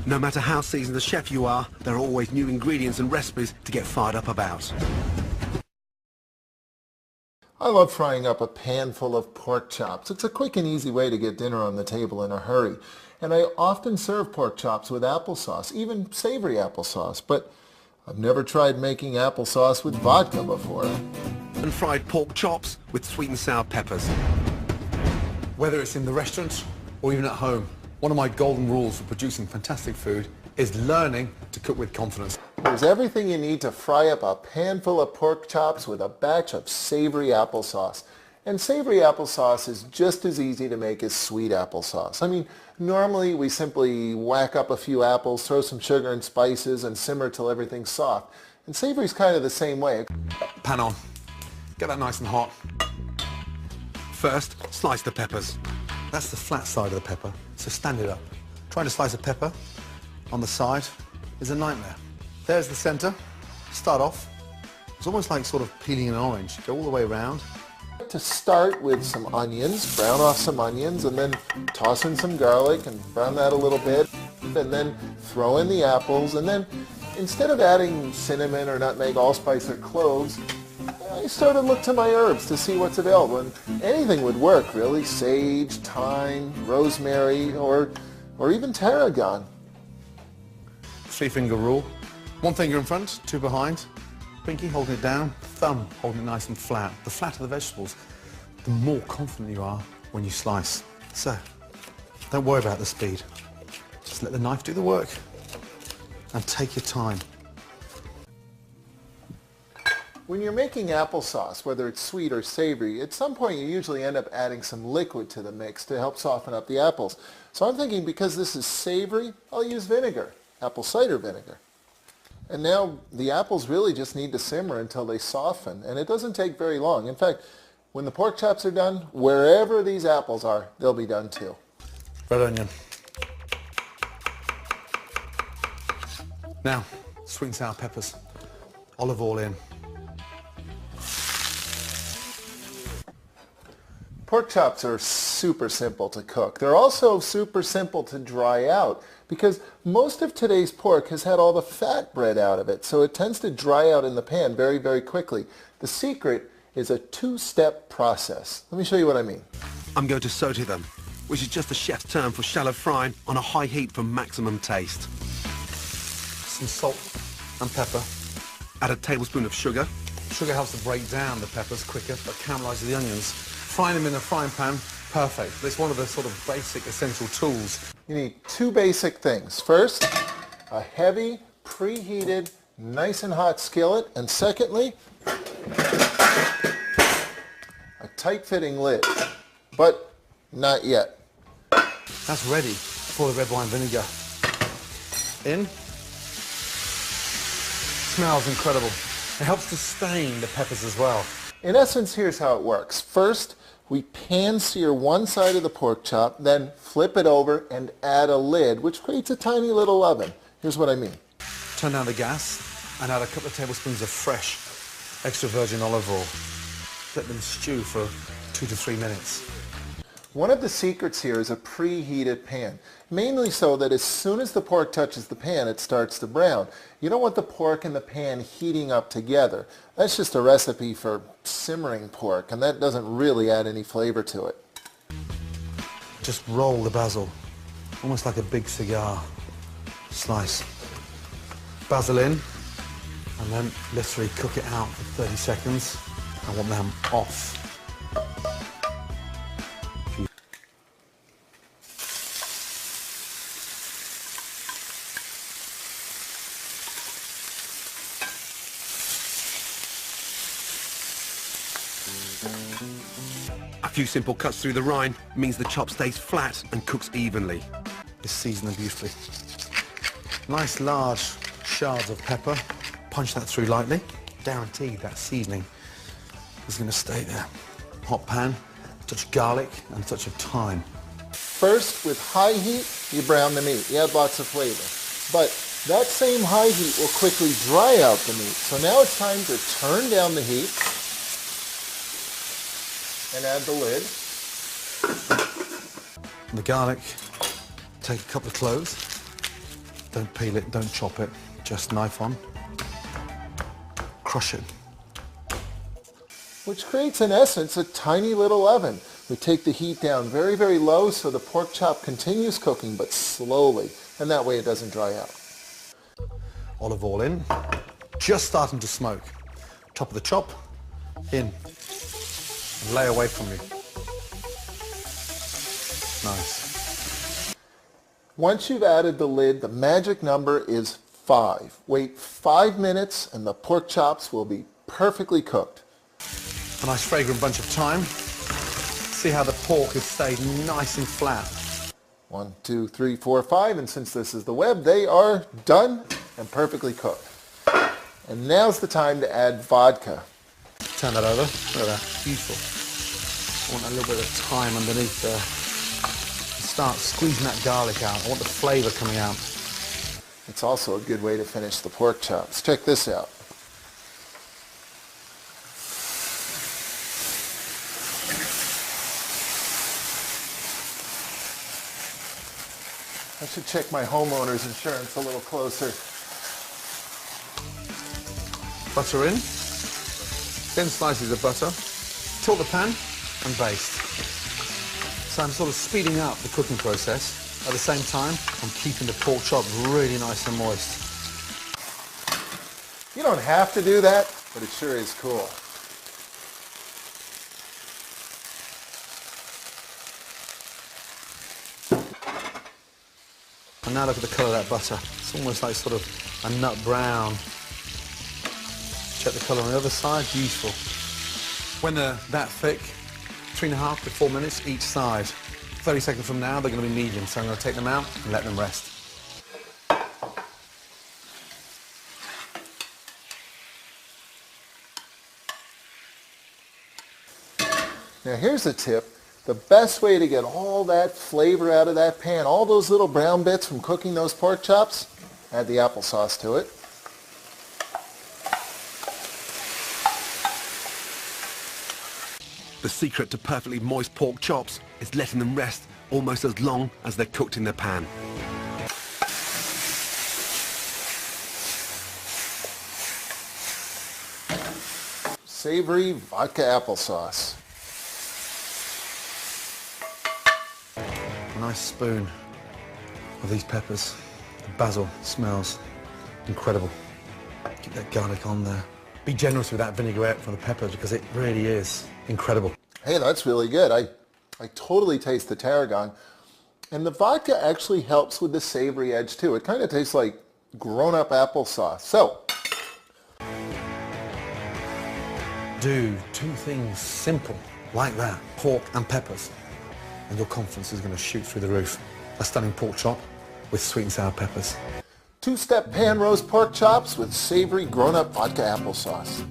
No matter how seasoned a chef you are, there are always new ingredients and recipes to get fired up about. I love frying up a pan full of pork chops. It's a quick and easy way to get dinner on the table in a hurry. And I often serve pork chops with applesauce, even savory applesauce, but I've never tried making applesauce with vodka before. And fried pork chops with sweet and sour peppers. Whether it's in the restaurant or even at home, one of my golden rules for producing fantastic food is learning to cook with confidence. There's everything you need to fry up a pan full of pork chops with a batch of savory applesauce. And savory applesauce is just as easy to make as sweet applesauce. I mean, normally we simply whack up a few apples, throw some sugar and spices, and simmer till everything's soft. And savory's kind of the same way. Pan on. Get that nice and hot. First, slice the peppers. That's the flat side of the pepper, so stand it up. Trying to slice a pepper on the side is a nightmare. There's the center. Start off. It's almost like sort of peeling an orange. Go all the way around. To start with some onions, brown off some onions, and then toss in some garlic and brown that a little bit, and then throw in the apples, and then instead of adding cinnamon or nutmeg, allspice, or cloves, I sort of look to my herbs to see what's available, and anything would work really. Sage, thyme, rosemary, or even tarragon. 3-finger rule. 1 finger in front, 2 behind. Pinky holding it down, thumb holding it nice and flat. The flatter the vegetables, the more confident you are when you slice. So, don't worry about the speed. Just let the knife do the work and take your time. When you're making applesauce, whether it's sweet or savory, at some point you usually end up adding some liquid to the mix to help soften up the apples. So I'm thinking because this is savory, I'll use vinegar, apple cider vinegar. And now the apples really just need to simmer until they soften, and it doesn't take very long. In fact, when the pork chops are done, wherever these apples are, they'll be done too. Red onion. Now, sweet and sour peppers. Olive oil in. Pork chops are super simple to cook. They're also super simple to dry out because most of today's pork has had all the fat bred out of it, so it tends to dry out in the pan very, very quickly. The secret is a 2-step process. Let me show you what I mean. I'm going to saute them, which is just the chef's term for shallow frying on a high heat for maximum taste. Some salt and pepper. Add a tablespoon of sugar. Sugar helps to break down the peppers quicker, but caramelizes the onions. Frying them in a frying pan, perfect. It's one of the sort of basic essential tools. You need 2 basic things. First, a heavy, preheated, nice and hot skillet, and secondly, a tight-fitting lid, but not yet. That's ready for the red wine vinegar. In. Smells incredible. It helps to stain the peppers as well. In essence, here's how it works. First, we pan-sear one side of the pork chop, then flip it over and add a lid, which creates a tiny little oven. Here's what I mean. Turn down the gas and add a couple of tablespoons of fresh extra virgin olive oil. Let them stew for 2 to 3 minutes. One of the secrets here is a preheated pan, mainly so that as soon as the pork touches the pan, it starts to brown. You don't want the pork and the pan heating up together. That's just a recipe for simmering pork, and that doesn't really add any flavor to it. Just roll the basil, almost like a big cigar. Slice. Basil in, and then literally cook it out for 30 seconds. I want them off. A few simple cuts through the rind means the chop stays flat and cooks evenly. Just season them beautifully. Nice large shards of pepper. Punch that through lightly. Guaranteed that seasoning is going to stay there. Hot pan, a touch of garlic and a touch of thyme. First, with high heat, you brown the meat. You add lots of flavor. But that same high heat will quickly dry out the meat. So now it's time to turn down the heat and add the lid. The garlic, take a couple of cloves, Don't peel it, don't chop it, just knife on. Crush it. Which creates, in essence, a tiny little oven. We take the heat down very, very low so the pork chop continues cooking, but slowly, and that way it doesn't dry out. Olive oil in, just starting to smoke. Top of the chop, in, and lay away from you. Nice. Once you've added the lid, the magic number is 5. Wait 5 minutes and the pork chops will be perfectly cooked. A nice fragrant bunch of thyme. See how the pork has stayed nice and flat. 1, 2, 3, 4, 5, and since this is the web, they are done and perfectly cooked. And now's the time to add vodka. Turn that over. Look at that. Beautiful. I want a little bit of thyme underneath there. Start squeezing that garlic out. I want the flavour coming out. It's also a good way to finish the pork chops. Check this out. I should check my homeowner's insurance a little closer. Butter in. Thin slices of butter. Tilt the pan and baste. So I'm sort of speeding up the cooking process. At the same time, I'm keeping the pork chop really nice and moist. You don't have to do that, but it sure is cool. And now look at the colour of that butter. It's almost like sort of a nut brown. Check the colour on the other side, beautiful. When they're that thick, 3.5 to 4 minutes each side. 30 seconds from now, they're going to be medium, so I'm going to take them out and let them rest. Now here's a tip. The best way to get all that flavor out of that pan, all those little brown bits from cooking those pork chops, add the applesauce to it. The secret to perfectly moist pork chops is letting them rest almost as long as they're cooked in the pan. Savory vodka applesauce. A nice spoon of these peppers. The basil smells incredible. Keep that garlic on there. Be generous with that vinaigrette for the peppers because it really is incredible. Hey, that's really good. I totally taste the tarragon. And the vodka actually helps with the savory edge too. It kind of tastes like grown-up applesauce. So, Do 2 things simple like that, pork and peppers, and your confidence is going to shoot through the roof. A stunning pork chop with sweet and sour peppers. 2-step pan roast pork chops with savory grown-up vodka applesauce.